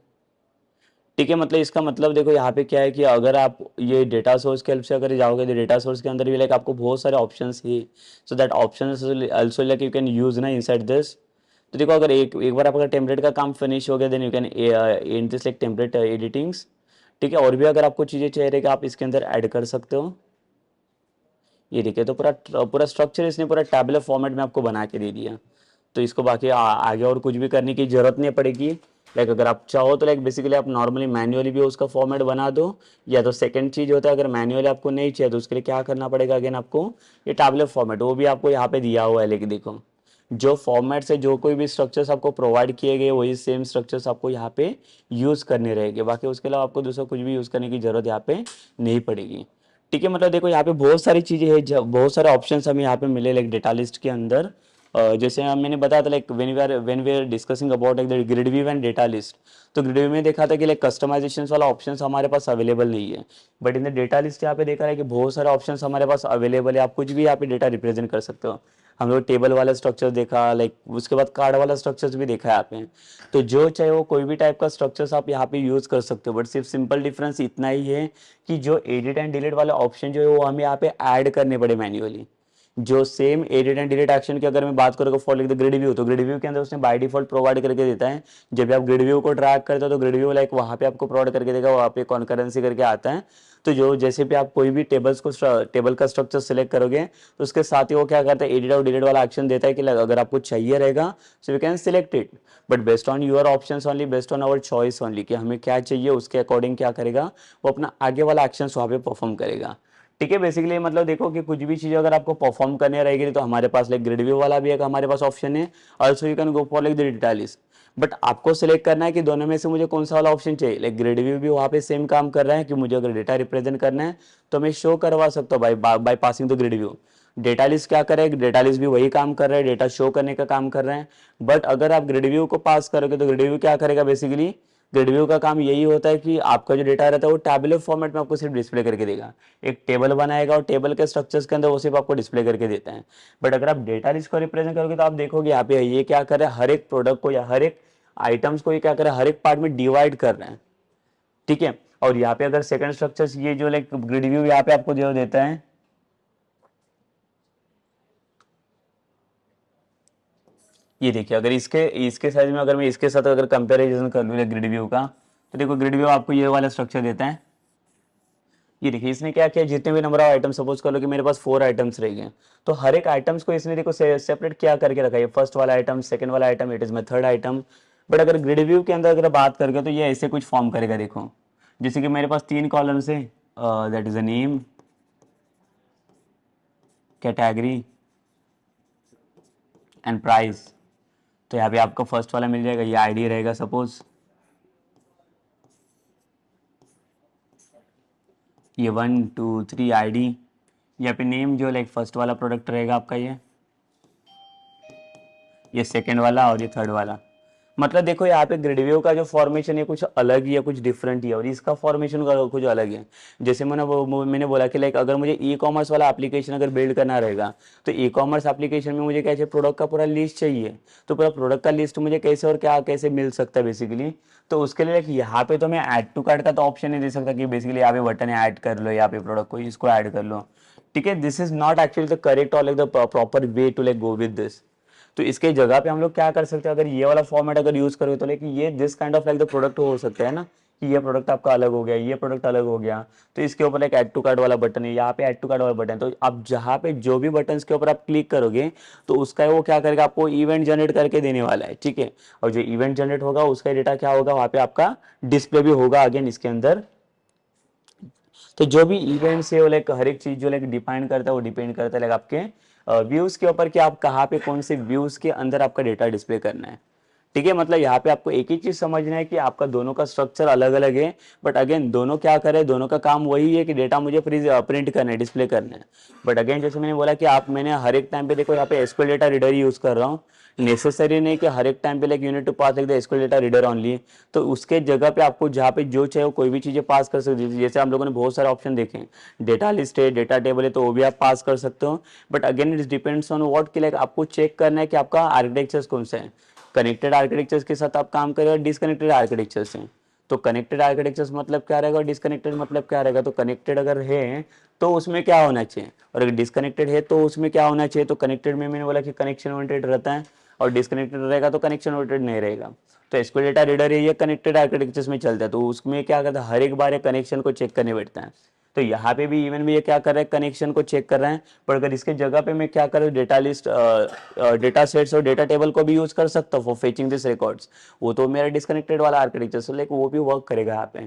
S1: ठीक है, मतलब इसका मतलब देखो यहाँ पे क्या है कि अगर आप ये डेटा सोर्स के हेल्प से अगर जाओगे तो डेटा सोर्स के अंदर भी लाइक आपको बहुत सारे ऑप्शंस है। So that options also like you can use ना इनसाइड दिस। तो देखो अगर एक बार आपका टेम्पलेट का काम फिनिश हो गया, then you can and this like template editings. ठीक है, और भी अगर आपको चीज़ें चाहिए कि आप इसके अंदर ऐड कर सकते हो। ये देखिए तो पूरा पूरा स्ट्रक्चर इसने पूरा टैबुलर फॉर्मेट में आपको बना के दे दिया। तो इसको बाकी आगे और कुछ भी करने की जरूरत नहीं पड़ेगी। लाइक अगर आप चाहो तो लाइक बेसिकली आप नॉर्मली मैन्युअली भी उसका फॉर्मेट बना दो, या तो सेकंड चीज होता है अगर मैन्युअली आपको नहीं चाहिए तो उसके लिए क्या करना पड़ेगा, अगेन आपको ये टैबुलर फॉर्मेट वो भी आपको यहाँ पे दिया हुआ है। लेकिन देखो जो फॉर्मेट से जो कोई भी स्ट्रक्चर्स आपको प्रोवाइड किए गए वही सेम स्ट्रक्चर्स आपको यहाँ पे यूज करने रहेंगे। बाकी उसके अलावा आपको दूसरा कुछ भी यूज करने की जरूरत यहाँ पे नहीं पड़ेगी। ठीक है, मतलब देखो यहाँ पे बहुत सारी चीजें हैं, बहुत सारे ऑप्शंस हमें यहाँ पे मिले लाइक डेटा लिस्ट के अंदर। जैसे मैंने बताया था like when we are discussing about like grid view and data list, तो ग्रिड व्यू में देखा था कि लाइक कस्टमाइजेशन वाला ऑप्शंस हमारे पास अवेलेबल नहीं है। But in the data list यहाँ पे देखा है कि बहुत सारे ऑप्शंस हमारे पास अवेलेबल है। आप कुछ भी यहाँ पे डेटा रिप्रेजेंट कर सकते हो। हम लोग टेबल वाला स्ट्रक्चर देखा, लाइक उसके बाद कार्ड वाला स्ट्रक्चर्स भी देखा है यहाँ पे। तो जो चाहे वो कोई भी टाइप का स्ट्रक्चर्स आप यहाँ पे यूज कर सकते हो। बट सिर्फ सिंपल डिफरेंस इतना ही है कि जो एडिट एंड डिलीट वाले ऑप्शन जो है वो हमें यहाँ पे ऐड करने पड़े मैन्युअली। जो same edit and delete action की अगर मैं बात करूँ for like the grid view, तो ग्रिड व्यू के अंदर उसने बाय डिफॉल्ट प्रोवाइड करके देता है। जब भी आप ग्रिड व्यू को ड्रैग करते हो तो ग्रिड व्यू लाइक वहाँ पे आपको प्रोवाइड करके देगा, वहाँ पे कॉन्करेंसी करके आता है। तो जो जैसे भी आप कोई भी टेबल का स्ट्रक्चर सिलेक्ट करोगे तो उसके साथ ही वो क्या करता है, एडिट और डिलीट वाला एक्शन देता है कि अगर आपको चाहिए रहेगा so you can select it, but based on your options only, based on our choice only, कि हमें क्या चाहिए उसके अकॉर्डिंग क्या करेगा वो अपना आगे वाला एक्शन वहाँ पे परफॉर्म करेगा। ठीक है, बेसिकली मतलब देखो कि कुछ भी चीज़ अगर आपको परफॉर्म करने रहेगी तो हमारे पास लाइक ग्रिड व्यू वाला भी एक हमारे पास ऑप्शन है। Also you can go for like the data list. But आपको सिलेक्ट करना है कि दोनों में से मुझे कौन सा वाला ऑप्शन चाहिए। लाइक ग्रिड व्यू भी वहाँ पे सेम काम कर रहा है कि मुझे अगर डेटा रिप्रेजेंट करना है तो मैं शो करवा सकता हूँ by passing the grid view. Data list क्या करे, डेटा लिस्ट भी वही काम कर रहा है, डेटा शो करने का काम कर रहे हैं। बट अगर आप ग्रिड व्यू को पास करोगे तो ग्रिड व्यू क्या करेगा, बेसिकली ग्रिड व्यू का काम यही होता है कि आपका जो डेटा रहता है वो टैबुलर फॉर्मेट में आपको सिर्फ डिस्प्ले करके देगा। एक टेबल बनाएगा और टेबल के स्ट्रक्चर्स के अंदर वो सिर्फ आपको डिस्प्ले करके देता है। बट अगर आप डेटा लिस्ट को रिप्रेजेंट करोगे तो आप देखोगे यहाँ पे ये क्या कर रहा है, हर एक प्रोडक्ट को या हर एक आइटम्स को ये क्या कर रहा है, हर एक पार्ट में डिवाइड कर रहे हैं। ठीक है, और यहाँ पे अगर सेकंड स्ट्रक्चर्स ये जो लाइक ग्रिड व्यू यहाँ पे आपको जो देता है, ये देखिए अगर इसके इसके साइज में अगर मैं इसके साथ अगर कंपैरिजन कर लूँ ग्रिड व्यू का, तो देखो ग्रिड व्यू आपको ये वाला स्ट्रक्चर देता है। ये देखिए इसने क्या किया, जितने भी नंबर ऑफ आइटम, सपोज कर लो कि मेरे पास 4 आइटम्स रह गए, तो हर एक आइटम्स को इसने देखो सेपरेट क्या करके रखा है, फर्स्ट वाला आइटम, सेकंड वाला item, it is my third item. But अगर ग्रिड व्यू के अंदर अगर बात करके तो ये ऐसे कुछ फॉर्म करेगा। देखो जैसे कि मेरे पास 3 कॉलम्स है, that is a name, category and price. तो यहाँ पे आपको फर्स्ट वाला मिल जाएगा, ये आईडी रहेगा सपोज, ये 1 2 3 आईडी। यहाँ पे नेम जो लाइक फर्स्ट वाला प्रोडक्ट रहेगा आपका, ये सेकंड वाला और ये थर्ड वाला। मतलब देखो यहाँ पे ग्रिड व्यू का जो फॉर्मेशन है कुछ अलग ही है, कुछ डिफरेंट ही है, और इसका फॉर्मेशन का कुछ अलग है। जैसे मैंने बोला कि लाइक अगर मुझे ई कॉमर्स वाला एप्लीकेशन अगर बिल्ड करना रहेगा तो ई कॉमर्स एप्लीकेशन में मुझे क्या चाहिए, प्रोडक्ट का पूरा लिस्ट चाहिए। तो पूरा प्रोडक्ट का लिस्ट मुझे कैसे और क्या कैसे मिल सकता है बेसिकली, तो उसके लिए लाइक यहाँ पे तो मैं ऐड टू कार्ट का तो ऑप्शन नहीं दे सकता कि बेसिकली यहाँ पे बटन है ऐड कर लो, यहाँ पे प्रोडक्ट को इसको ऐड कर लो। ठीक है, this is not actually the correct और like the proper way to like go with this. तो इसके जगह पे हम लोग क्या कर सकते हैं, अगर ये वाला फॉर्मेट अगर यूज करोगे तो लेकिन ये this kind of like the product हो सकता है ना, कि ये प्रोडक्ट आपका अलग हो गया, ये प्रोडक्ट अलग हो गया। तो इसके ऊपर एक ऐड टू कार्ट वाला बटन है, यहाँ पे ऐड टू कार्ट वाला बटन है, तो आप जहाँ पे जो भी बटन के ऊपर आप क्लिक करोगे तो उसका वो क्या करेगा, आपको इवेंट जनरेट करके देने वाला है। ठीक है, और जो इवेंट जनरेट होगा उसका डेटा क्या होगा, वहाँ पे आपका डिस्प्ले भी होगा अगेन इसके अंदर। तो जो भी इवेंट्स है वो लाइक हर एक चीज जो लाइक डिपेंड करता है, वो डिपेंड करता है लाइक आपके व्यूज के ऊपर कि आप कहाँ पे कौन से व्यूज के अंदर आपका डेटा डिस्प्ले करना है। ठीक है, मतलब यहाँ पे आपको एक ही चीज समझना है कि आपका दोनों का स्ट्रक्चर अलग अलग है, बट अगेन दोनों क्या करे, दोनों का काम वही है कि डेटा मुझे प्रिंट करना है, डिस्प्ले करना है। बट अगेन जैसे मैंने बोला कि मैंने हर एक टाइम पे देखो यहाँ पे एसक्यूएल डेटा रीडर यूज कर रहा हूँ, नेसेसरी नहीं कि हर एक टाइम पे like you need to pass like the SQL data reader only. तो उसके जगह पे आपको जहाँ पे जो चाहिए कोई भी चीजें पास कर सकते हैं। जैसे हम लोगों ने बहुत सारे ऑप्शन देखे हैं, डेटा लिस्ट है, डेटा टेबल है, तो वो भी आप पास कर सकते हो। But again it depends on what, कि लाइक आपको चेक करना है कि आपका आर्किटेक्चर कौन सा है। कनेक्टेड आर्किटेक्चर्स के साथ आप काम करें और डिसकनेक्टेड आर्किटेक्चर से। तो कनेक्टेड आर्किटेक्चर्स मतलब क्या रहेगा और डिसकनेक्टेड मतलब क्या रहेगा। तो कनेक्टेड अगर है तो उसमें क्या होना चाहिए, और अगर डिसकनेक्टेड है तो उसमें क्या होना चाहिए। तो कनेक्टेड में मैंने बोला कि कनेक्शन ओरिएंटेड रहता है, और डिसकनेक्टेड रहेगा तो कनेक्शन ओरिएंटेड नहीं रहेगा। तो एसक्यूएल डेटा रीडर है ये कनेक्टेड आर्किटेक्चर्स में चलता है, तो उसमें क्या करता है, हर एक बार एक कनेक्शन को चेक करने बैठता है। तो यहाँ पे भी इवन में ये क्या कर रहा है, कनेक्शन को चेक कर रहा है। पर अगर इसके जगह पे मैं क्या करूँ, डेटा लिस्ट, डेटा सेट्स और डेटा टेबल को भी यूज कर सकता हूँ फॉर फेचिंग दिस रिकॉर्ड्स, वो तो मेरा डिस्कनेक्टेड वाला आर्किटेक्चर, सो लाइक वो भी वर्क करेगा यहाँ पे।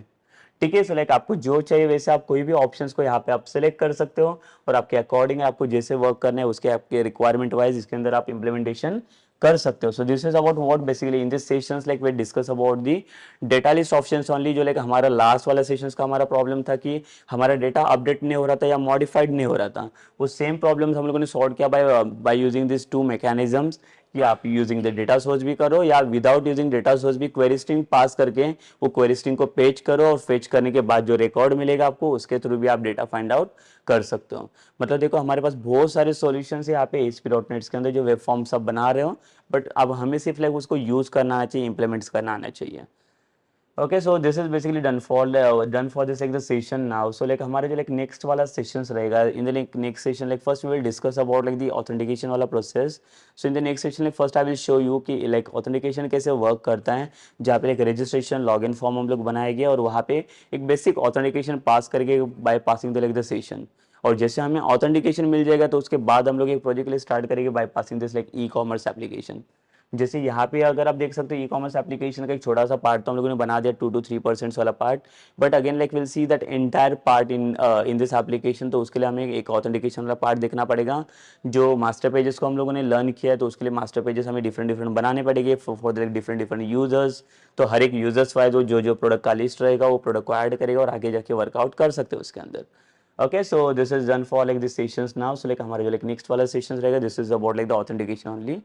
S1: ठीक है, सो लाइक आपको जो चाहिए वैसे आप कोई भी ऑप्शंस को यहाँ पे आप सेलेक्ट कर सकते हो, और आपके अकॉर्डिंग आपको जैसे वर्क करना है उसके आपके रिक्वायरमेंट वाइज इसके अंदर आप इम्प्लीमेंटेशन कर सकते हो। So this is about what basically in this sessions like we discuss about the data list options only. जो लाइक हमारा लास्ट वाला सेशंस का हमारा प्रॉब्लम था कि हमारा डेटा अपडेट नहीं हो रहा था या मॉडिफाइड नहीं हो रहा था, वो सेम प्रॉब्लम्स हम लोगों ने सॉल्व किया बाय यूजिंग दिस 2 मैकेनिज्म्स, कि आप यूजिंग द डेटा सोर्स भी करो या विदाउट यूजिंग डेटा सोर्स भी क्वेरी स्ट्रिंग पास करके वो क्वेरी स्ट्रिंग को पेज करो, और फेच करने के बाद जो रिकॉर्ड मिलेगा आपको उसके थ्रू भी आप डेटा फाइंड आउट कर सकते हो। मतलब देखो हमारे पास बहुत सारे सॉल्यूशंस है यहाँ पे ASP.NET के अंदर जो वेब फॉर्म सब बना रहे हो, बट अब हमें सिर्फ लाइक उसको यूज करना आना चाहिए, इंप्लीमेंट्स करना आना चाहिए। Okay, so this is basically done for this like the session now. So like हमारे जो like next वाला sessions रहेगा, in the like next session like first we will discuss about like the authentication वाला process. So in the next session like first I will show you कि like authentication कैसे work करता है, जहाँ पे like registration login form हम लोग बनाएंगे और वहाँ पे एक basic authentication pass करके by passing the like the session। और जैसे हमें ऑथेंटिकेशन मिल जाएगा तो उसके बाद हम लोग एक प्रोजेक्ट के लिए स्टार्ट करेंगे by passing this like e commerce application, जैसे यहाँ पे अगर आप देख सकते हो ई कॉमर्स एप्लीकेशन का एक छोटा सा पार्ट तो हम लोगों ने बना दिया 2 to 3% वाला part, but again like will see that entire part in this application, तो उसके लिए हमें एक ऑथेंटिकेशन वाला पार्ट देखना पड़ेगा। जो मास्टर पेजेस को हम लोगों ने लर्न किया है तो उसके लिए मास्टर पेजेस हमें डिफरेंट डिफरेंट बनाने पड़ेंगे for the different different users. तो हर एक यूजर्स वाइज जो जो प्रोडक्ट का लिस्ट रहेगा वो प्रोडक्ट को ऐड करेगा और आगे जाके वर्कआउट कर सकते हो उसके अंदर। Okay, so this is done for like these sessions now. So like हमारे जो like next वाला sessions रहेगा, this is about like the authentication only.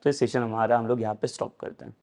S1: तो इस session हमारा हम लोग यहाँ पे stop करते हैं।